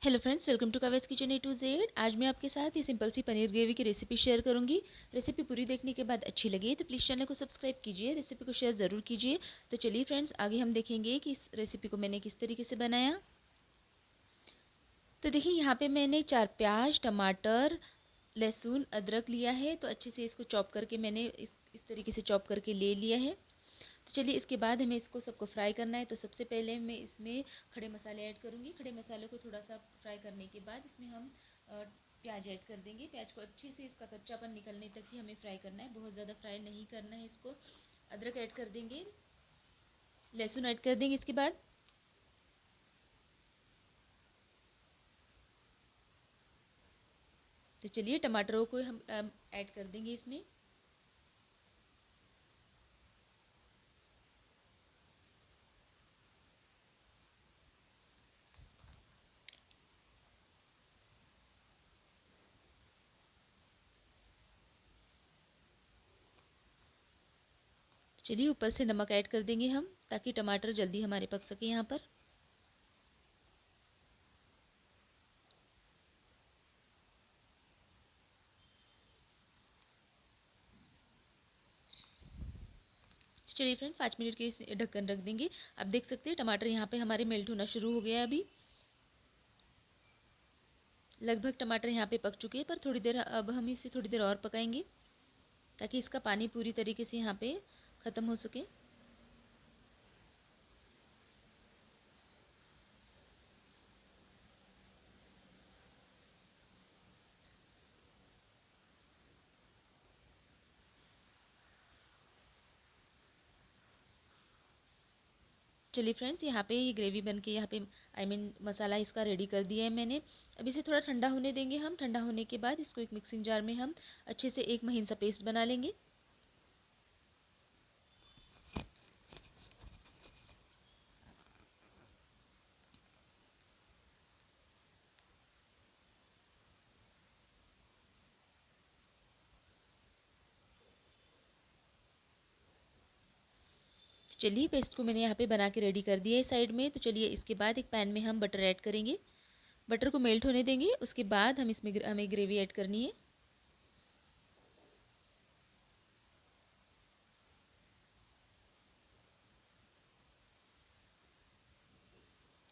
Hello friends, welcome to कावेज kitchen A to Z. आज मैं आपके साथ ये सिंपल सी पनीर ग्रेवी की रेसिपी शेयर करूंगी। रेसिपी पूरी देखने के बाद अच्छी लगी तो प्लीज़ चैनल को सब्सक्राइब कीजिए, रेसिपी को शेयर ज़रूर कीजिए। तो चलिए फ्रेंड्स, आगे हम देखेंगे कि इस रेसिपी को मैंने किस तरीके से बनाया। तो देखिए, यहाँ पे मैंने 4 प्याज, टमाटर, लहसुन, अदरक लिया है। तो अच्छे से इसको चॉप करके मैंने इस तरीके से चॉप करके ले लिया है। तो चलिए, इसके बाद हमें इसको सबको फ्राई करना है। तो सबसे पहले मैं इसमें खड़े मसाले ऐड करूँगी। खड़े मसालों को थोड़ा सा फ्राई करने के बाद इसमें हम प्याज ऐड कर देंगे। प्याज को अच्छे से इसका कच्चापन निकलने तक ही हमें फ्राई करना है, बहुत ज़्यादा फ्राई नहीं करना है इसको। अदरक ऐड कर देंगे, लहसुन ऐड कर देंगे इसके बाद। तो चलिए, टमाटरों को हम ऐड कर देंगे इसमें। चलिए, ऊपर से नमक ऐड कर देंगे हम, ताकि टमाटर जल्दी हमारे पक सके यहाँ पर। चलिए फ्रेंड, 5 मिनट के इसे ढक्कन रख देंगे। आप देख सकते हैं टमाटर यहाँ पे हमारे मेल्ट होना शुरू हो गया है अभी। लगभग टमाटर यहाँ पे पक चुके हैं, पर थोड़ी देर अब हम इसे थोड़ी देर और पकाएंगे, ताकि इसका पानी पूरी तरीके से यहाँ पे ख़त्म हो सके। चलिए फ्रेंड्स, यहाँ पे ये ग्रेवी बन के यहाँ पे मसाला इसका रेडी कर दिया है मैंने। अब इसे थोड़ा ठंडा होने देंगे हम। ठंडा होने के बाद इसको एक मिक्सिंग जार में हम अच्छे से एक महीन सा पेस्ट बना लेंगे। चलिए, पेस्ट को मैंने यहाँ पे बना के रेडी कर दिया है साइड में। तो चलिए, इसके बाद एक पैन में हम बटर ऐड करेंगे। बटर को मेल्ट होने देंगे, उसके बाद हम इसमें हमें ग्रेवी ऐड करनी है।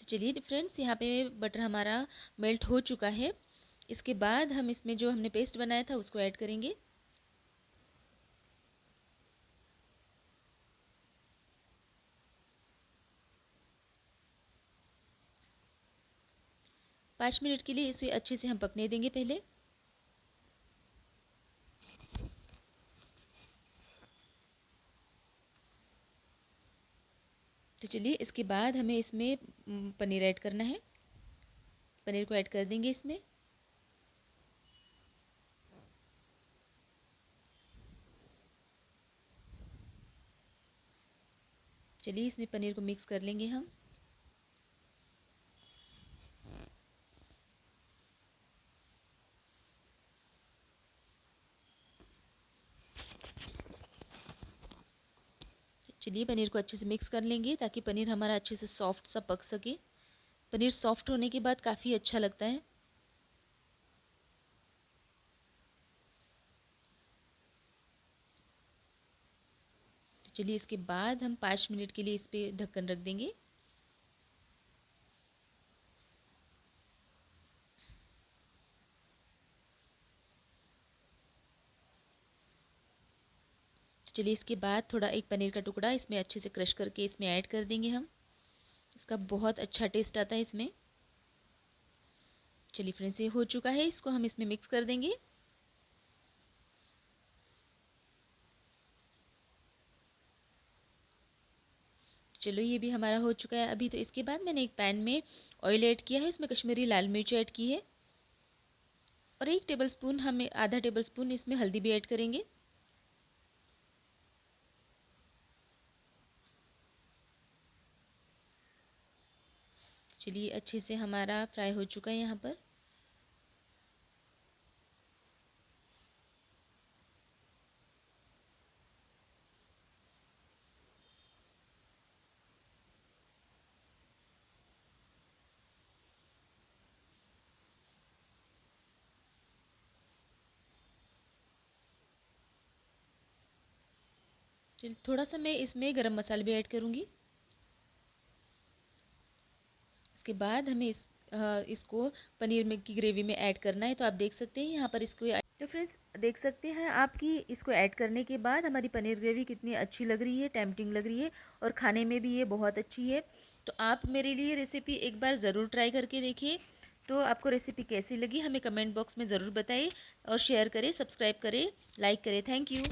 तो चलिए फ्रेंड्स, यहाँ पे बटर हमारा मेल्ट हो चुका है। इसके बाद हम इसमें जो हमने पेस्ट बनाया था उसको ऐड करेंगे। पाँच मिनट के लिए इसे अच्छे से हम पकने देंगे पहले। तो चलिए, इसके बाद हमें इसमें पनीर ऐड करना है। पनीर को ऐड कर देंगे इसमें। चलिए, इसमें पनीर को मिक्स कर लेंगे हम। चलिए, पनीर को अच्छे से मिक्स कर लेंगे, ताकि पनीर हमारा अच्छे से सॉफ्ट सा पक सके। पनीर सॉफ्ट होने के बाद काफ़ी अच्छा लगता है। तो चलिए, इसके बाद हम 5 मिनट के लिए इस पर ढक्कन रख देंगे। तो चलिए, इसके बाद थोड़ा एक पनीर का टुकड़ा इसमें अच्छे से क्रश करके इसमें ऐड कर देंगे हम। इसका बहुत अच्छा टेस्ट आता है इसमें। चलिए फ्रेंड्स, ये हो चुका है, इसको हम इसमें मिक्स कर देंगे। चलो, ये भी हमारा हो चुका है अभी। तो इसके बाद मैंने एक पैन में ऑयल ऐड किया है, इसमें कश्मीरी लाल मिर्च ऐड की है, और एक टेबलस्पून हमें आधा टेबलस्पून इसमें हल्दी भी ऐड करेंगे। चलिए, अच्छे से हमारा फ्राई हो चुका है यहाँ पर। चलिए थोड़ा सा मैं इसमें गरम मसाला भी ऐड करूँगी। इसके बाद हमें इसको पनीर में की ग्रेवी में ऐड करना है। तो आप देख सकते हैं यहाँ पर इसको तो फ्रेंड्स देख सकते हैं आप कि इसको ऐड करने के बाद हमारी पनीर ग्रेवी कितनी अच्छी लग रही है, टेम्पटिंग लग रही है और खाने में भी ये बहुत अच्छी है। तो आप मेरे लिए रेसिपी एक बार ज़रूर ट्राई करके देखिए। तो आपको रेसिपी कैसी लगी हमें कमेंट बॉक्स में ज़रूर बताइए और शेयर करें, सब्सक्राइब करें, लाइक करें। Thank you.